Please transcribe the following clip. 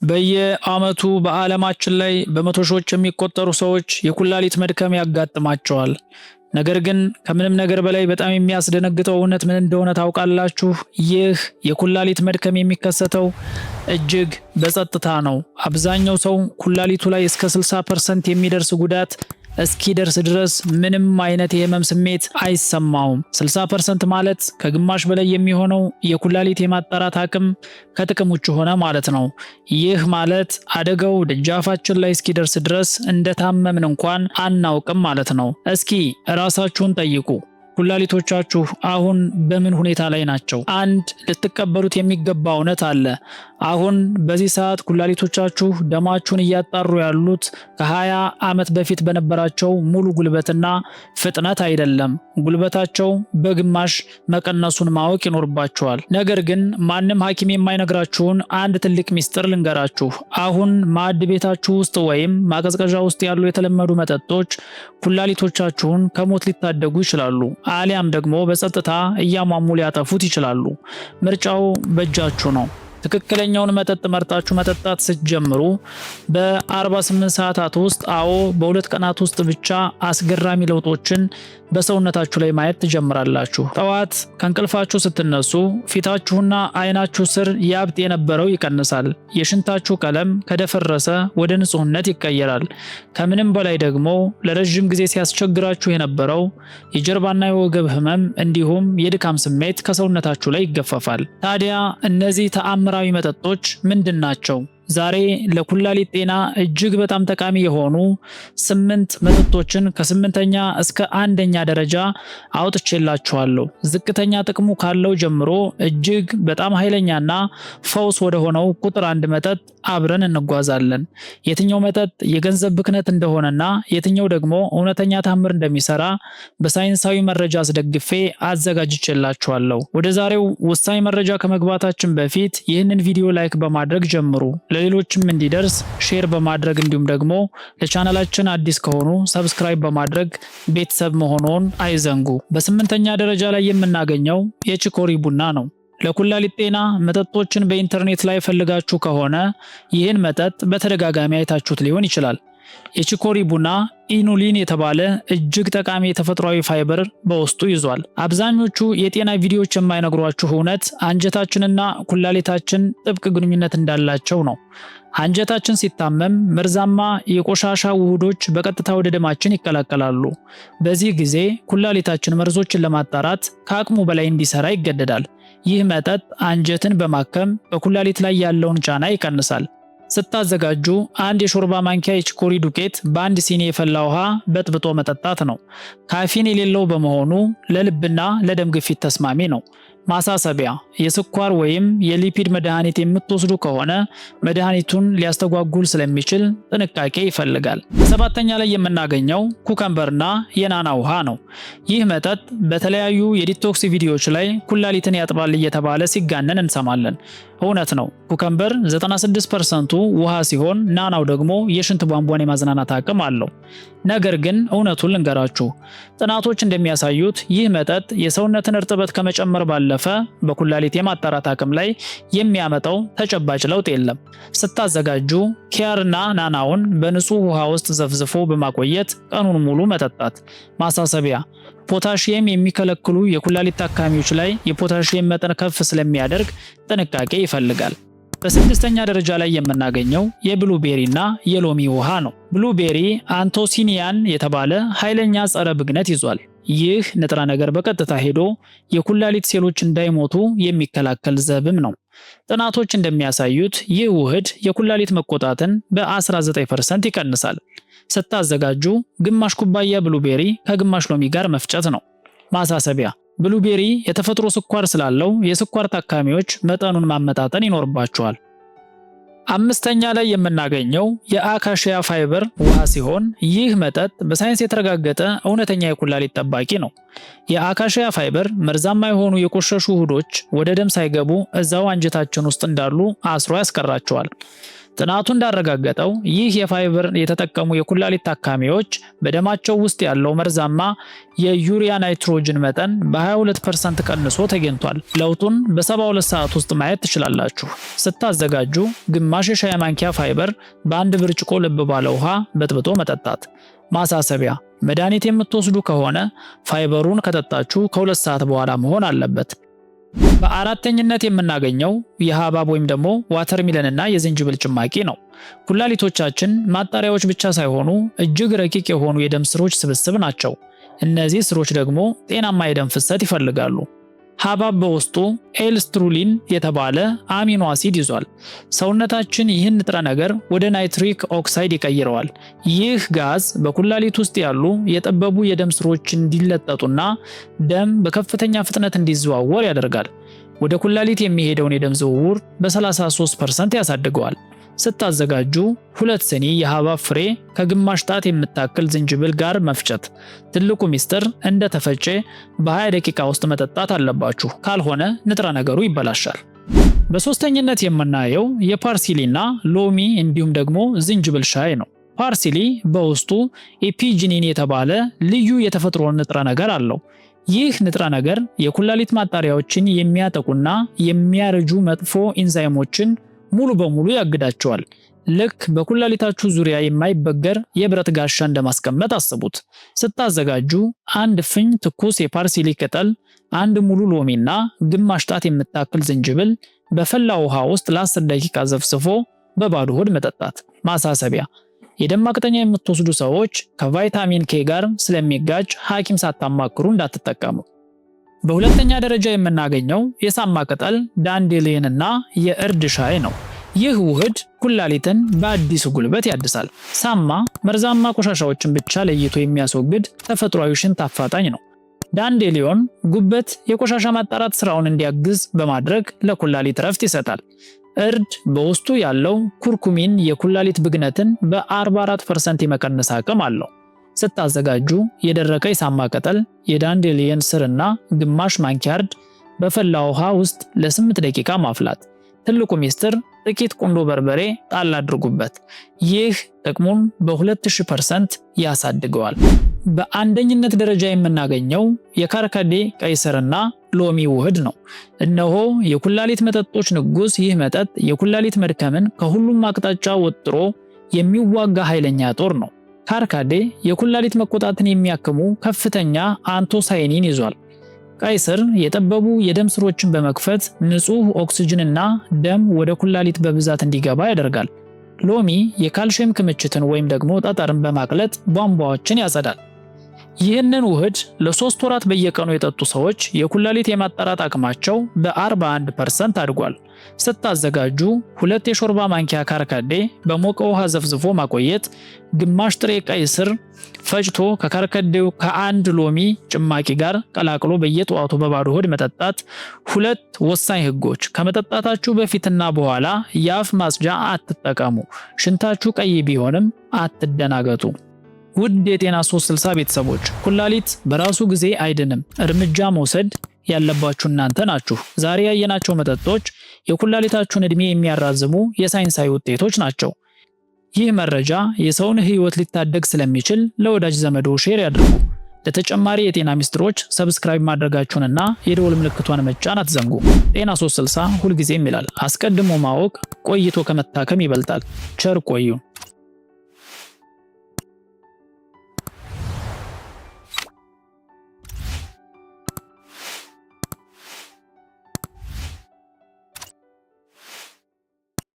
በየዓመቱ በዓለማችን ላይ በመቶ ሺዎች የሚቆጠሩ ሰዎች የኩላሊት መድከም ያጋጥማቸዋል። ነገር ግን ከምንም ነገር በላይ በጣም የሚያስደነግጠው እውነት ምን እንደሆነ ታውቃላችሁ? ይህ የኩላሊት መድከም የሚከሰተው እጅግ በጸጥታ ነው። አብዛኛው ሰው ኩላሊቱ ላይ እስከ 60% የሚደርስ ጉዳት እስኪደርስ ድረስ ምንም አይነት የህመም ስሜት አይሰማውም። 60% ማለት ከግማሽ በላይ የሚሆነው የኩላሊት የማጣራት አቅም ከጥቅም ውጭ ሆነ ማለት ነው። ይህ ማለት አደጋው ደጃፋችን ላይ እስኪደርስ ድረስ እንደታመምን እንኳን አናውቅም ማለት ነው። እስኪ ራሳችሁን ጠይቁ። ኩላሊቶቻችሁ አሁን በምን ሁኔታ ላይ ናቸው? አንድ ልትቀበሉት የሚገባ እውነት አለ። አሁን በዚህ ሰዓት ኩላሊቶቻችሁ ደማችሁን እያጣሩ ያሉት ከ20 ዓመት በፊት በነበራቸው ሙሉ ጉልበትና ፍጥነት አይደለም። ጉልበታቸው በግማሽ መቀነሱን ማወቅ ይኖርባችኋል። ነገር ግን ማንም ሐኪም የማይነግራችሁን አንድ ትልቅ ሚስጥር ልንገራችሁ። አሁን ማዕድ ቤታችሁ ውስጥ ወይም ማቀዝቀዣ ውስጥ ያሉ የተለመዱ መጠጦች ኩላሊቶቻችሁን ከሞት ሊታደጉ ይችላሉ፣ አሊያም ደግሞ በጸጥታ እያሟሙ ሊያጠፉት ይችላሉ። ምርጫው በእጃችሁ ነው። ትክክለኛውን መጠጥ መርጣችሁ መጠጣት ስትጀምሩ በ48 ሰዓታት ውስጥ በ2 ቀናት ውስጥ ብቻ አስገራሚ ለውጦችን በሰውነታችሁ ላይ ማየት ትጀምራላችሁ። ጠዋት ከእንቅልፋችሁ ስትነሱ ፊታችሁና አይናችሁ ስር ያብጥ የነበረው ይቀንሳል። የሽንታችሁ ቀለም ከደፈረሰ ወደ ንጹህነት ይቀየራል። ከምንም በላይ ደግሞ ለረጅም ጊዜ ሲያስቸግራችሁ የነበረው የጀርባና የወገብ ህመም እንዲሁም የድካም ስሜት ከሰውነታችሁ ላይ ይገፈፋል። ታዲያ እነዚህ ተአምራዊ መጠጦች ምንድን ናቸው? ዛሬ ለኩላሊት ጤና እጅግ በጣም ጠቃሚ የሆኑ 8 መጠጦችን ከ8ኛ እስከ 1ኛ ደረጃ አውጥቼላችኋለሁ። ዝቅተኛ ጥቅሙ ካለው ጀምሮ እጅግ በጣም ኃይለኛና ፈውስ ወደ ሆነው ቁጥር 1 መጠጥ አብረን እንጓዛለን። የትኛው መጠጥ የገንዘብ ብክነት እንደሆነና የትኛው ደግሞ እውነተኛ ታምር እንደሚሰራ በሳይንሳዊ መረጃ አስደግፌ አዘጋጅቼላችኋለሁ። ወደ ዛሬው ወሳኝ መረጃ ከመግባታችን በፊት ይህንን ቪዲዮ ላይክ በማድረግ ጀምሩ። ለሌሎችም እንዲደርስ ሼር በማድረግ እንዲሁም ደግሞ ለቻናላችን አዲስ ከሆኑ ሰብስክራይብ በማድረግ ቤተሰብ መሆኑን አይዘንጉ። በ8ኛ ደረጃ ላይ የምናገኘው የቺኮሪ ቡና ነው። ለኩላሊት ጤና መጠጦችን በኢንተርኔት ላይ ፈልጋችሁ ከሆነ ይህን መጠጥ በተደጋጋሚ አይታችሁት ሊሆን ይችላል። የቺኮሪ ቡና ኢኑሊን የተባለ እጅግ ጠቃሚ የተፈጥሯዊ ፋይበር በውስጡ ይዟል። አብዛኞቹ የጤና ቪዲዮዎች የማይነግሯችሁ እውነት አንጀታችንና ኩላሊታችን ጥብቅ ግንኙነት እንዳላቸው ነው። አንጀታችን ሲታመም መርዛማ የቆሻሻ ውህዶች በቀጥታ ወደ ደማችን ይቀላቀላሉ። በዚህ ጊዜ ኩላሊታችን መርዞችን ለማጣራት ከአቅሙ በላይ እንዲሰራ ይገደዳል። ይህ መጠጥ አንጀትን በማከም በኩላሊት ላይ ያለውን ጫና ይቀንሳል። ስታዘጋጁ አንድ የሾርባ ማንኪያ የቺኮሪ ዱቄት በአንድ ሲኒ የፈላ ውሃ በጥብጦ መጠጣት ነው። ካፊን የሌለው በመሆኑ ለልብና ለደም ግፊት ተስማሚ ነው። ማሳሰቢያ፣ የስኳር ወይም የሊፒድ መድኃኒት የምትወስዱ ከሆነ መድኃኒቱን ሊያስተጓጉል ስለሚችል ጥንቃቄ ይፈልጋል። 7ኛ ላይ የምናገኘው ኩከምበርና የናና ውሃ ነው። ይህ መጠጥ በተለያዩ የዲቶክስ ቪዲዮዎች ላይ ኩላሊትን ያጥባል እየተባለ ሲጋነን እንሰማለን። እውነት ነው። ኩከምበር 96%ቱ ውሃ ሲሆን ናናው ደግሞ የሽንት ቧንቧን የማዝናናት አቅም አለው። ነገር ግን እውነቱን ልንገራችሁ፣ ጥናቶች እንደሚያሳዩት ይህ መጠጥ የሰውነትን እርጥበት ከመጨመር ባለፈ በኩላሊት የማጣራት አቅም ላይ የሚያመጣው ተጨባጭ ለውጥ የለም። ስታዘጋጁ ኪያርና ናናውን በንጹህ ውሃ ውስጥ ዘፍዝፎ በማቆየት ቀኑን ሙሉ መጠጣት። ማሳሰቢያ፣ ፖታሺየም የሚከለክሉ የኩላሊት ታካሚዎች ላይ የፖታሺየም መጠን ከፍ ስለሚያደርግ ጥንቃቄ ይፈልጋል። በ6ኛ ደረጃ ላይ የምናገኘው የብሉቤሪና የሎሚ ውሃ ነው። ብሉቤሪ አንቶሲኒያን የተባለ ኃይለኛ ጸረ ብግነት ይዟል። ይህ ንጥረ ነገር በቀጥታ ሄዶ የኩላሊት ሴሎች እንዳይሞቱ የሚከላከል ዘብም ነው። ጥናቶች እንደሚያሳዩት ይህ ውህድ የኩላሊት መቆጣትን በ19% ይቀንሳል። ስታዘጋጁ ግማሽ ኩባያ ብሉቤሪ ከግማሽ ሎሚ ጋር መፍጨት ነው። ማሳሰቢያ፣ ብሉቤሪ የተፈጥሮ ስኳር ስላለው የስኳር ታካሚዎች መጠኑን ማመጣጠን ይኖርባቸዋል። 5ኛ ላይ የምናገኘው የአካሺያ ፋይበር ውሃ ሲሆን ይህ መጠጥ በሳይንስ የተረጋገጠ እውነተኛ የኩላሊት ጠባቂ ነው። የአካሺያ ፋይበር መርዛማ የሆኑ የቆሸሹ ውህዶች ወደ ደም ሳይገቡ እዛው አንጀታችን ውስጥ እንዳሉ አስሮ ያስቀራቸዋል። ጥናቱ እንዳረጋገጠው ይህ የፋይበር የተጠቀሙ የኩላሊት ታካሚዎች በደማቸው ውስጥ ያለው መርዛማ የዩሪያ ናይትሮጅን መጠን በ22% ቀንሶ ተገኝቷል። ለውጡን በ72 ሰዓት ውስጥ ማየት ትችላላችሁ። ስታዘጋጁ ግማሽ የሻይ ማንኪያ ፋይበር በአንድ ብርጭቆ ልብ ባለ ውሃ በጥብጦ መጠጣት። ማሳሰቢያ፣ መድኃኒት የምትወስዱ ከሆነ ፋይበሩን ከጠጣችሁ ከ2 ሰዓት በኋላ መሆን አለበት። በአራተኝነት የምናገኘው የሐብሐብ ወይም ደግሞ ዋተርሚለን እና የዝንጅብል ጭማቂ ነው። ኩላሊቶቻችን ማጣሪያዎች ብቻ ሳይሆኑ እጅግ ረቂቅ የሆኑ የደም ስሮች ስብስብ ናቸው። እነዚህ ስሮች ደግሞ ጤናማ የደም ፍሰት ይፈልጋሉ። ሐብሐብ በውስጡ ኤልስትሩሊን የተባለ አሚኖ አሲድ ይዟል። ሰውነታችን ይህን ንጥረ ነገር ወደ ናይትሪክ ኦክሳይድ ይቀይረዋል። ይህ ጋዝ በኩላሊት ውስጥ ያሉ የጠበቡ የደም ስሮች እንዲለጠጡና ደም በከፍተኛ ፍጥነት እንዲዘዋወር ያደርጋል። ወደ ኩላሊት የሚሄደውን የደም ዝውውር በ33% ያሳድገዋል። ስታዘጋጁ 2 ስኒ የሐብሐብ ፍሬ ከግማሽ ጣት የምታክል ዝንጅብል ጋር መፍጨት። ትልቁ ሚስጥር እንደተፈጨ በ20 ደቂቃ ውስጥ መጠጣት አለባችሁ፣ ካልሆነ ንጥረ ነገሩ ይበላሻል። በሶስተኝነት የምናየው የፓርሲሊና ሎሚ እንዲሁም ደግሞ ዝንጅብል ሻይ ነው። ፓርሲሊ በውስጡ ኤፒጂኒን የተባለ ልዩ የተፈጥሮ ንጥረ ነገር አለው። ይህ ንጥረ ነገር የኩላሊት ማጣሪያዎችን የሚያጠቁና የሚያረጁ መጥፎ ኢንዛይሞችን ሙሉ በሙሉ ያግዳቸዋል። ልክ በኩላሊታችሁ ዙሪያ የማይበገር የብረት ጋሻ እንደማስቀመጥ አስቡት። ስታዘጋጁ 1 ፍኝ ትኩስ የፓርሲሊ ቅጠል፣ 1 ሙሉ ሎሚና ግማሽ ጣት የምታክል ዝንጅብል በፈላ ውሃ ውስጥ ለ10 ደቂቃ ዘፍስፎ በባዶ ሆድ መጠጣት። ማሳሰቢያ፣ የደም ማቅጠኛ የምትወስዱ ሰዎች ከቫይታሚን ኬ ጋር ስለሚጋጭ ሐኪም ሳታማክሩ እንዳትጠቀሙ። በሁለተኛ ደረጃ የምናገኘው የሳማ ቅጠል፣ ዳንዴሊየን እና የእርድ ሻይ ነው። ይህ ውህድ ኩላሊትን በአዲስ ጉልበት ያድሳል። ሳማ መርዛማ ቆሻሻዎችን ብቻ ለይቶ የሚያስወግድ ተፈጥሯዊ ሽንት አፋጣኝ ነው። ዳንዴሊዮን ጉበት የቆሻሻ ማጣራት ስራውን እንዲያግዝ በማድረግ ለኩላሊት ረፍት ይሰጣል። እርድ በውስጡ ያለው ኩርኩሚን የኩላሊት ብግነትን በ44% የመቀነስ አቅም አለው። ስታዘጋጁ የደረቀ የሳማ ቅጠል፣ የዳንዴሊየን ስርና ግማሽ ማንኪያ እርድ በፈላ ውሃ ውስጥ ለ8 ደቂቃ ማፍላት። ትልቁ ሚስጥር ጥቂት ቁንዶ በርበሬ ጣል አድርጉበት። ይህ ጥቅሙን በ2000% ያሳድገዋል። በአንደኝነት ደረጃ የምናገኘው የካርካዴ ቀይ ስርና ሎሚ ውህድ ነው። እነሆ የኩላሊት መጠጦች ንጉስ። ይህ መጠጥ የኩላሊት መድከምን ከሁሉም አቅጣጫ ወጥሮ የሚዋጋ ኃይለኛ ጦር ነው። ካርካዴ የኩላሊት መቆጣትን የሚያክሙ ከፍተኛ አንቶሳይኒን ይዟል። ቀይ ስር የጠበቡ የደም ስሮችን በመክፈት ንጹህ ኦክሲጅንና ደም ወደ ኩላሊት በብዛት እንዲገባ ያደርጋል። ሎሚ የካልሽየም ክምችትን ወይም ደግሞ ጠጠርን በማቅለጥ ቧንቧዎችን ያጸዳል። ይህንን ውህድ ለ3 ወራት በየቀኑ የጠጡ ሰዎች የኩላሊት የማጣራት አቅማቸው በ41% አድጓል። ስታዘጋጁ 2 የሾርባ ማንኪያ ካርካዴ በሞቀ ውሃ ዘፍዝፎ ማቆየት፣ ግማሽ ጥሬ ቀይ ስር ፈጭቶ ከካርካዴው ከ1 ሎሚ ጭማቂ ጋር ቀላቅሎ በየጠዋቱ በባዶ ሆድ መጠጣት። 2 ወሳኝ ህጎች። ከመጠጣታችሁ በፊትና በኋላ የአፍ ማጽጃ አትጠቀሙ። ሽንታችሁ ቀይ ቢሆንም አትደናገጡ። ውድ የጤና 360 ቤተሰቦች፣ ኩላሊት በራሱ ጊዜ አይድንም። እርምጃ መውሰድ ያለባችሁ እናንተ ናችሁ። ዛሬ ያየናቸው መጠጦች የኩላሊታችሁን እድሜ የሚያራዝሙ የሳይንሳዊ ውጤቶች ናቸው። ይህ መረጃ የሰውን ህይወት ሊታደግ ስለሚችል ለወዳጅ ዘመዶ ሼር ያድርጉ። ለተጨማሪ የጤና ሚስጥሮች ሰብስክራይብ ማድረጋችሁንና የደወል ምልክቷን መጫን አትዘንጉ። ጤና 360 ሁልጊዜም ይላል፣ አስቀድሞ ማወቅ ቆይቶ ከመታከም ይበልጣል። ቸር ቆዩ።